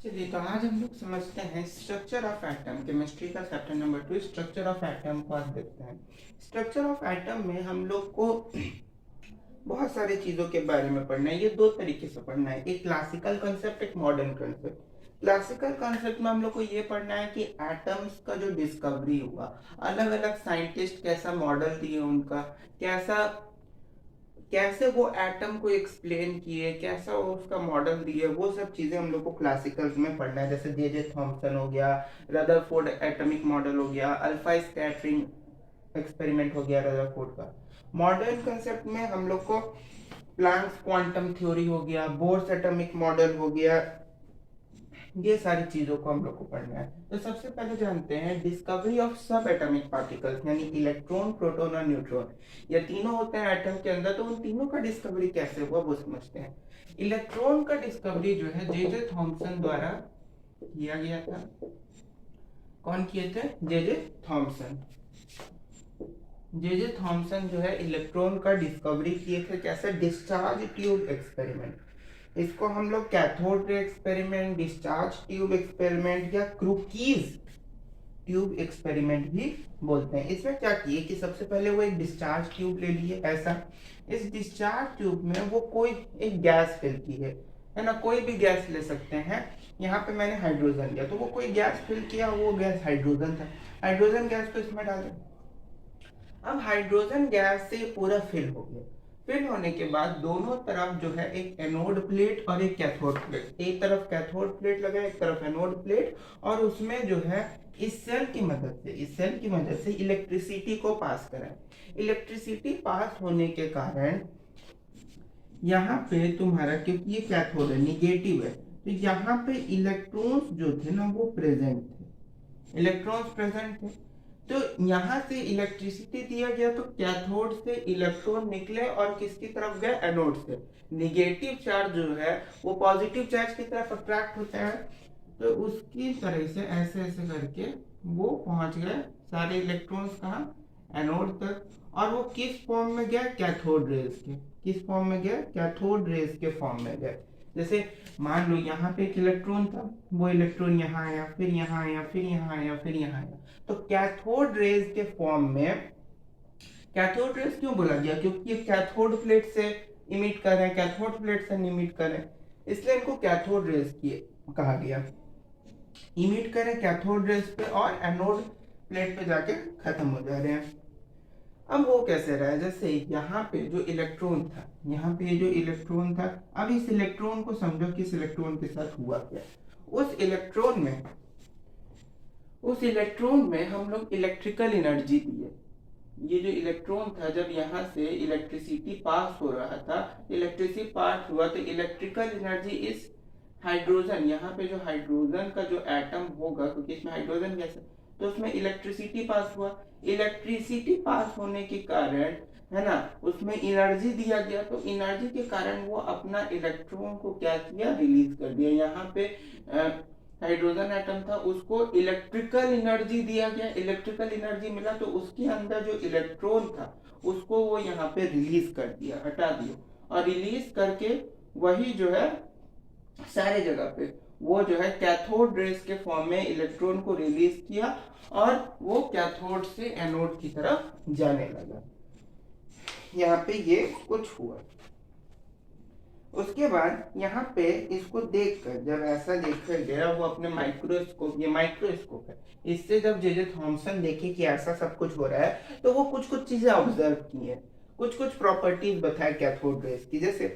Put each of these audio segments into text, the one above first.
चलिए तो आज हम लोग समझते हैं स्ट्रक्चर ऑफ एटम। केमिस्ट्री का chapter number 2 structure of atom को आज देखते हैं। स्ट्रक्चर ऑफ एटम में हम लोग को बहुत सारी चीजों के बारे में पढ़ना है। ये दो तरीके से पढ़ना है, एक क्लासिकल कंसेप्ट, एक मॉडर्न कंसेप्ट। क्लासिकल कंसेप्ट में हम लोग को ये पढ़ना है कि एटम्स का जो डिस्कवरी हुआ, अलग अलग साइंटिस्ट कैसा मॉडल दिए उनका, कैसा कैसे वो एटम को एक्सप्लेन किए, कैसा वो उसका मॉडल दिए, वो सब चीजें हम लोग को क्लासिकल में पढ़ना है। जैसे जे थॉमसन हो गया, रदरफोर्ड एटॉमिक मॉडल हो गया, अल्फा स्कैटरिंग एक्सपेरिमेंट हो गया रदरफोर्ड का। मॉडर्न कंसेप्ट में हम लोग को प्लैंक्स क्वांटम थ्योरी हो गया, बोर्स एटॉमिक मॉडल हो गया, ये सारी चीजों को हम लोग को पढ़ना है। तो सबसे पहले जानते हैं डिस्कवरी ऑफ सब एटॉमिक पार्टिकल्स, यानी इलेक्ट्रॉन, प्रोटॉन और न्यूट्रॉन। ये तीनों होते हैं एटम के अंदर, तो उन तीनों का डिस्कवरी कैसे हुआ वो समझते हैं। इलेक्ट्रॉन का डिस्कवरी जो है जे थॉमसन द्वारा किया गया था। कौन किए थे? J Thomson. जे थॉमसन जो है इलेक्ट्रॉन का डिस्कवरी किए थे। कैसे? Discharge tube experiment. इसको हम लोग cathode ray experiment, discharge tube experiment या क्रूकीज ट्यूब एक्सपेरिमेंट भी बोलते हैं। इसमें क्या किए कि सबसे पहले वो एक डिस्चार्ज ट्यूब ले लिए ऐसा। इस डिस्चार्ज ट्यूब में वो कोई एक गैस फिल की है ना, कोई भी गैस ले सकते हैं। यहाँ पे मैंने हाइड्रोजन लिया, तो वो कोई गैस फिल किया, वो गैस हाइड्रोजन था। हाइड्रोजन गैस को इसमें डाल दें। अब हाइड्रोजन गैस से पूरा फिल हो गया। फिल होने के बाद दोनों तरफ जो है एक एनोड प्लेट और एक कैथोड प्लेट, एक तरफ कैथोड प्लेट लगा, एक तरफ एनोड प्लेट, और उसमें जो है इस सेल की मदद से इलेक्ट्रिसिटी को पास कराए। इलेक्ट्रिसिटी पास होने के कारण यहाँ पे तुम्हारा, क्योंकि ये कैथोड है, निगेटिव है, तो यहाँ पे इलेक्ट्रॉन्स जो थे ना वो प्रेजेंट थे, इलेक्ट्रॉन्स प्रेजेंट थे। तो यहाँ से इलेक्ट्रिसिटी दिया गया, तो कैथोड से इलेक्ट्रॉन निकले और किसकी तरफ गए? एनोड से। निगेटिव चार्ज जो है वो पॉजिटिव चार्ज की तरफ अट्रैक्ट होता है, तो उसकी तरह से ऐसे ऐसे करके वो पहुंच गए सारे इलेक्ट्रॉन्स कहाँ? एनोड तक। और वो किस फॉर्म में गया? कैथोड रेज के। किस फॉर्म में गया? कैथोड रेज के फॉर्म में गए। जैसे मान लो यहाँ पे एक इलेक्ट्रॉन था, वो इलेक्ट्रॉन यहाँ आया, फिर यहाँ आया, फिर यहाँ आया, फिर यहाँ आया, तो कैथोड रेज के फॉर्म में। कैथोड रेज क्यों बोला गया? क्योंकि ये कैथोड प्लेट से इमिट कर रहे हैं, कैथोड प्लेट से इमिट कर रहे हैं, इसलिए इनको कैथोड रेज किए कहा गया। इमिट करें कैथोड रेज पे और एनोड प्लेट पे जाके खत्म हो जा रहे हैं। अब वो कैसे रहा है? जैसे यहाँ पे जो इलेक्ट्रॉन था, यहाँ पे जो इलेक्ट्रॉन था, अब इस इलेक्ट्रॉन को समझो कि इस इलेक्ट्रॉन के साथ हुआ क्या। उस इलेक्ट्रॉन में उस इलेक्ट्रॉन में हम लोग इलेक्ट्रिकल एनर्जी दिए। ये जो इलेक्ट्रॉन था, जब यहाँ से इलेक्ट्रिसिटी पास हो रहा था, इलेक्ट्रिसिटी पास हुआ, तो इलेक्ट्रिकल एनर्जी इस हाइड्रोजन, यहाँ पे जो हाइड्रोजन का जो एटम होगा, क्योंकि इसमें हाइड्रोजन गैस है, तो उसमें इलेक्ट्रिसिटी पास हुआ। इलेक्ट्रिसिटी पास होने के कारण, है ना, उसमें एनर्जी दिया गया, तो एनर्जी के कारण वो अपना इलेक्ट्रॉन को क्या किया? रिलीज कर दिया। यहाँ पे हाइड्रोजन एटम था, उसको इलेक्ट्रिकल एनर्जी दिया गया, इलेक्ट्रिकल एनर्जी मिला, तो उसके अंदर जो इलेक्ट्रॉन था उसको वो यहाँ पे रिलीज कर दिया, हटा दिया, और रिलीज करके वही जो है सारे जगह पे वो जो है कैथोड रेज के फॉर्म में इलेक्ट्रॉन को रिलीज किया, और वो कैथोड से एनोड की तरफ जाने लगा। यहाँ पे ये कुछ हुआ। उसके बाद यहाँ पे इसको देखकर, जब ऐसा देखकर गया वो अपने माइक्रोस्कोप, ये माइक्रोस्कोप है, इससे जब जे थॉमसन देखे कि ऐसा सब कुछ हो रहा है, तो वो कुछ कुछ चीजें ऑब्जर्व की है, कुछ कुछ प्रॉपर्टीज बताए कैथोड रेज की। जैसे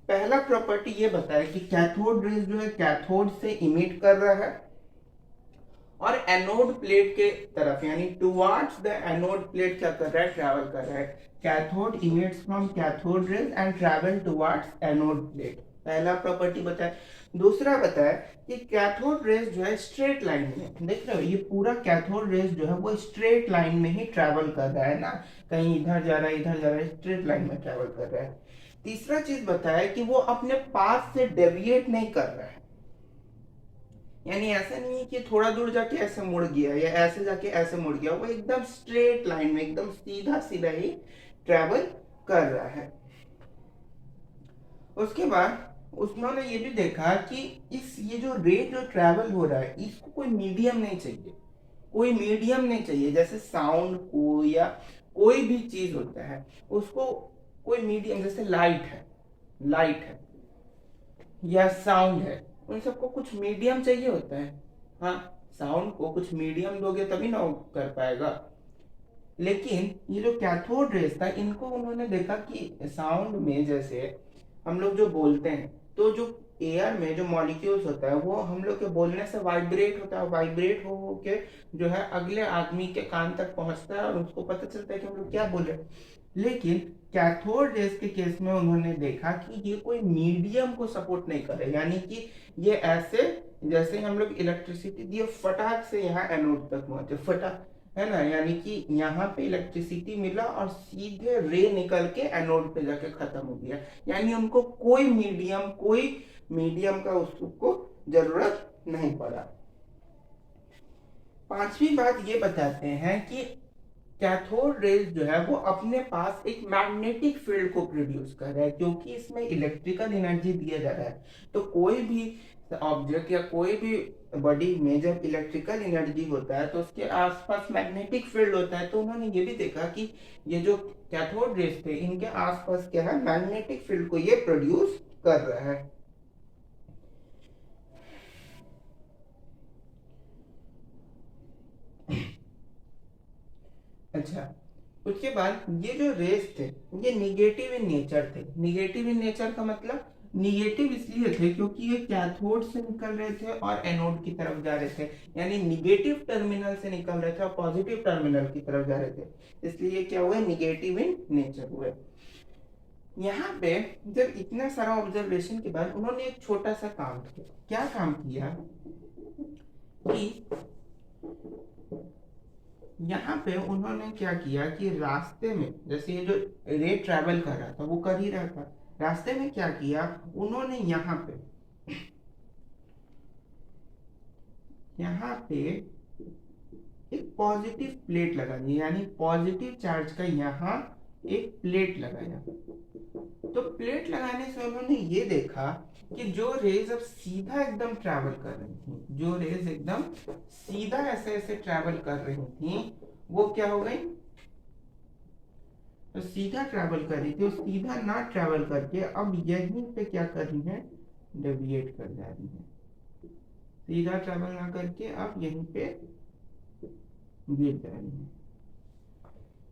पहला प्रॉपर्टी ये बताया कि कैथोड रेज जो है कैथोड से इमिट कर रहा है और एनोड प्लेट के तरफ, यानी टुवर्ड्स द एनोड प्लेट क्या कर रहा है? ट्रैवल कर रहा है। Cathode emits from cathode rays and travel towards anode plate. पहला प्रॉपर्टी बताया। दूसरा बताया कि कैथोड रेज जो है स्ट्रेट लाइन में, देख रहे हो ये पूरा कैथोड रेज जो है वो स्ट्रेट लाइन में ही ट्रैवल कर रहा है ना, कहीं इधर जा रहा है, इधर जा रहा है, स्ट्रेट लाइन में ट्रैवल कर रहा है। तीसरा चीज बताया कि वो अपने पाथ से डेविएट नहीं कर रहा है, यानी ऐसा नहीं है कि थोड़ा दूर जाके ऐसे मुड़ गया या ऐसे जाके ऐसे मुड़ गया, वो एकदम स्ट्रेट लाइन में, एकदम सीधा सीधा ही ट्रेवल कर रहा है। उसके बाद उसने ये भी देखा कि ये जो रे जो ट्रैवल हो रहा है इसको कोई मीडियम नहीं चाहिए, कोई मीडियम नहीं चाहिए। जैसे साउंड को या कोई भी चीज होता है उसको कोई मीडियम, जैसे लाइट है या साउंड है, उन सबको कुछ मीडियम चाहिए होता है। हाँ, साउंड को कुछ मीडियम दोगे तभी ना वो कर पाएगा। लेकिन ये जो कैथोड रेस था इनको उन्होंने देखा कि साउंड में जैसे हम लोग जो बोलते हैं तो जो एयर में जो मॉलिक्यूल्स होता है वो हम लोग के बोलने से वाइब्रेट होता है, वाइब्रेट हो के जो है अगले आदमी के कान तक पहुंचता है और उसको पता चलता है कि हम लोग क्या बोल रहे हैं। लेकिन कैथोड रेस के केस में उन्होंने देखा कि ये कोई मीडियम को सपोर्ट नहीं कर रहा, यानी कि ये ऐसे जैसे हम लोग इलेक्ट्रिसिटी दिए फटाक से यहाँ एनोड तक पहुंचे, फटाक है ना, यानी कि यहाँ पे इलेक्ट्रिसिटी मिला और सीधे रे निकल के एनोड पे जाके खत्म हो गया। यानी उनको कोई मीडियम का उसको जरूरत नहीं पड़ा। पांचवी बात ये बताते हैं कि कैथोड रेज जो है वो अपने पास एक मैग्नेटिक फील्ड को प्रोड्यूस कर रहा है, क्योंकि इसमें इलेक्ट्रिकल एनर्जी दिया जा रहा है। तो कोई भी ऑब्जेक्ट या कोई भी बॉडी में जब इलेक्ट्रिकल एनर्जी होता है तो उसके आसपास मैग्नेटिक फील्ड होता है। तो उन्होंने ये भी देखा कि ये जो कैथोड रेज थे इनके आसपास क्या है, मैग्नेटिक फील्ड को ये प्रोड्यूस कर रहा है। अच्छा, उसके बाद ये जो रेस थे ये निगेटिव इन नेचर थे। निगेटिव इन नेचर का मतलब निगेटिव इसलिए थे क्योंकि ये कैथोड से निकल रहे थे और एनोड की तरफ जा रहे थे, यानी निगेटिव टर्मिनल से निकल रहे थे और पॉजिटिव टर्मिनल की तरफ जा रहे थे, इसलिए क्या हुए, निगेटिव इन नेचर हुए। यहाँ पे जब इतना सारा ऑब्जर्वेशन के बाद उन्होंने एक छोटा सा काम किया। क्या काम किया कि यहाँ पे उन्होंने क्या किया कि रास्ते में जैसे ये जो रे ट्रैवल कर रहा था वो कर ही रहा था, रास्ते में क्या किया उन्होंने यहाँ पे एक पॉजिटिव प्लेट लगा दी, यानी पॉजिटिव चार्ज का यहाँ एक प्लेट लगाया। तो प्लेट लगाने से उन्होंने ये देखा कि जो रेज अब सीधा एकदम ट्रैवल कर रही थी, जो रेज एकदम सीधा ऐसे ऐसे ट्रैवल कर रही थी वो क्या हो गई, तो सीधा ट्रैवल कर रही थी, सीधा ना ट्रैवल करके अब यहीं पे क्या कर रही है, डेविएट कर जा रही है। सीधा ट्रैवल ना करके अब यहीं पे गिर जा रही है।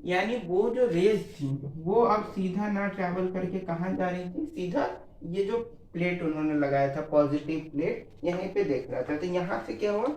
यानी वो जो रेज थी वो अब सीधा ना ट्रैवल करके कहाँ जा रही थी, सीधा ये जो प्लेट उन्होंने लगाया था पॉजिटिव प्लेट यहीं पे देख रहा था। तो यहां से क्या हुआ,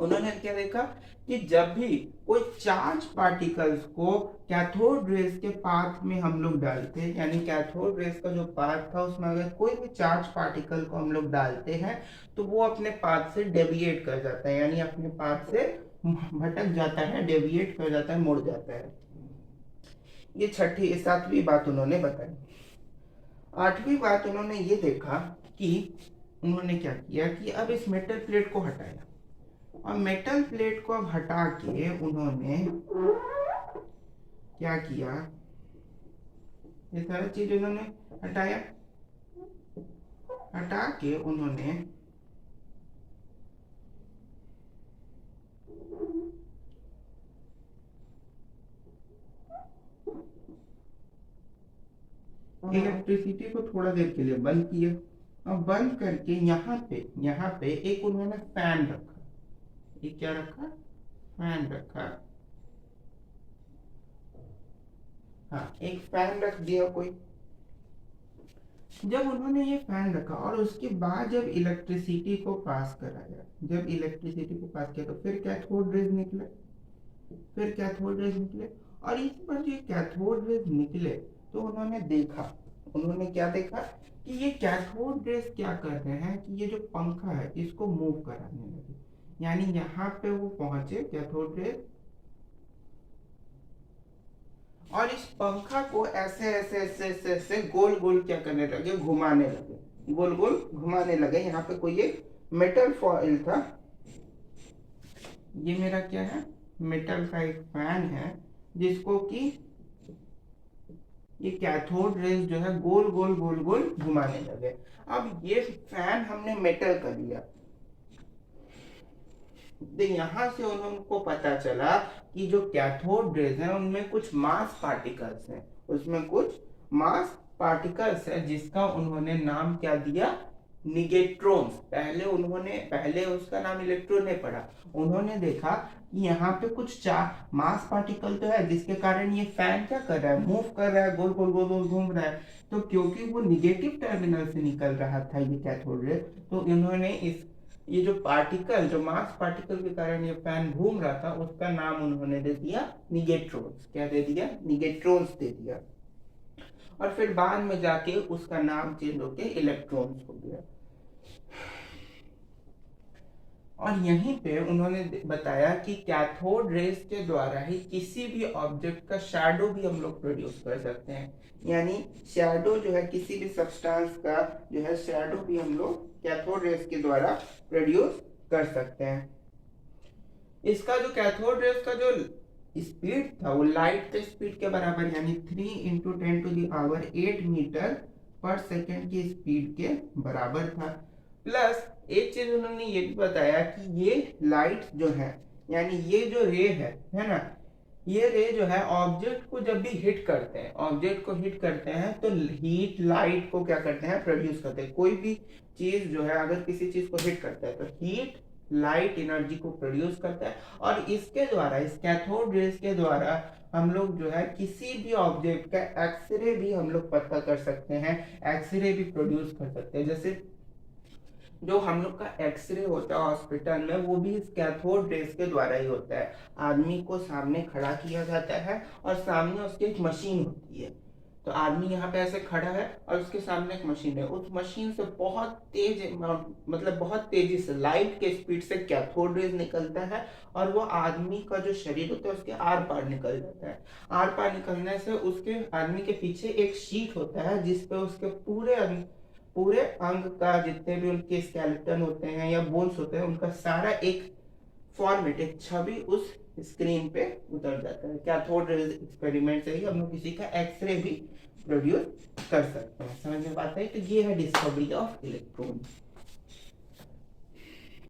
उन्होंने क्या देखा कि जब भी कोई चार्ज पार्टिकल्स को कैथोड रेज के पाथ में हम लोग डालते हैं, यानी कैथोड रेज का जो पाथ था उसमें अगर कोई भी चार्ज पार्टिकल को हम लोग डालते हैं तो वो अपने पाथ से डेविएट कर जाता है, यानी अपने पाथ से भटक जाता है, डेविएट कर जाता है, मुड़ जाता है। ये सातवीं बात उन्होंने बताई। आठवीं बात उन्होंने ये देखा कि उन्होंने क्या किया कि अब इस मेटल प्लेट को हटाया, और मेटल प्लेट को अब हटा के उन्होंने क्या किया, ये सारा चीज उन्होंने हटाया, हटा के उन्होंने इलेक्ट्रिसिटी को थोड़ा देर के लिए बंद किया। अब बंद करके यहाँ पे एक उन्होंने फैन रखा। ये क्या रखा, फैन रखा। हाँ, एक फैन रख दिया कोई। जब उन्होंने ये फैन रखा और उसके बाद जब इलेक्ट्रिसिटी को पास कराया, जब इलेक्ट्रिसिटी को पास किया तो फिर कैथोड रेज निकले, और इस पर जो कैथोड रेज निकले तो उन्होंने क्या देखा कि ये कैथोड रेज क्या कर रहे हैं कि ये जो पंखा है इसको मूव कराने लगे, यानी यहाँ पे वो पहुंचे कैथोड रेज और इस पंखा को ऐसे ऐसे ऐसे ऐसे ऐसे गोल गोल क्या करने लगे, घुमाने लगे, गोल गोल घुमाने लगे। यहाँ पे कोई एक मेटल फॉइल था, ये मेरा क्या है, मेटल का एक फैन है जिसको कि ये कैथोड रेज जो है गोल गोल गोल गोल घुमाने लगे। अब ये फैन हमने मेटल का दिया, तो यहाँ से उनको पता चला कि जो कैथोड रेज है उनमें कुछ मास पार्टिकल्स हैं, उसमें कुछ मास पार्टिकल्स है जिसका उन्होंने नाम क्या दिया, निगेट्रॉन्स। पहले उसका नाम इलेक्ट्रॉन नहीं पड़ा, उन्होंने देखा कि यहाँ पे कुछ चार मास पार्टिकल तो है जिसके कारण ये फैन क्या कर रहा है, मूव कर रहा है, गोल गोल गोल गोल घूम रहा है। तो क्योंकि वो निगेटिव टर्मिनल से निकल रहा था ये कैथोड रे, तो इन्होंने ये जो पार्टिकल, जो मास पार्टिकल के कारण ये फैन घूम रहा था, उसका नाम उन्होंने दे दिया निगेट्रॉन्स। क्या दे दिया, निगेट्रॉन्स दे दिया। और फिर बाद में जाके उसका नाम चेंज होके इलेक्ट्रॉन्स हो गया। और यहीं पे उन्होंने बताया कि कैथोड रेज के द्वारा ही किसी भी ऑब्जेक्ट का शैडो भी हम लोग प्रोड्यूस कर सकते हैं। यानी शैडो जो है, किसी भी सब्सटेंस का जो है शैडो भी हम लोग कैथोड रेज के द्वारा प्रोड्यूस कर सकते हैं। इसका जो कैथोड रेज का जो स्पीड था वो लाइट के स्पीड के बराबर, यानी 3 × 10⁸ मीटर पर सेकेंड की स्पीड के बराबर था। प्लस एक चीज उन्होंने ये भी बताया कि ये लाइट जो है, यानी ये जो रे है ना, ये रे जो है ऑब्जेक्ट को जब भी हिट करते हैं, तो हीट लाइट को क्या करते हैं, प्रोड्यूस करते हैं। कोई भी चीज जो है अगर किसी चीज को हिट करता है तो हीट लाइट एनर्जी को प्रोड्यूस करता है। और इसके द्वारा, इस कैथोड रेज के द्वारा हम लोग जो है किसी भी ऑब्जेक्ट का एक्सरे भी हम लोग पता कर सकते हैं, एक्सरे भी प्रोड्यूस कर सकते हैं। जैसे जो हम लोग का एक्सरे होता है हॉस्पिटल में, वो भी इस कैथोड रेज के द्वारा ही होता है। आदमी को सामने खड़ा किया जाता है और सामने उसकी एक मशीन होती है। तो आदमी यहाँ पे ऐसे खड़ा है और उसके सामने एक मशीन है, उस मशीन से बहुत तेजी से लाइट के स्पीड से कैथोड रेज निकलता है और वो आदमी का जो शरीर होता है उसके आर पार निकल जाता है। आर पार निकलने से उसके आदमी के पीछे एक शीट होता है जिसपे उसके पूरे अंग का जितने भी उनके स्केलेटन होते हैं या बोन्स होते हैं, उनका सारा एक फॉर्मेट, एक छवि उस स्क्रीन पे उतर जाता है। कैथोड रेज एक्सपेरिमेंट से ही हम लोग किसी का एक्सरे भी प्रोड्यूस कर सकते हैं। समझ में बात है? तो ये है डिस्कवरी ऑफ इलेक्ट्रॉन।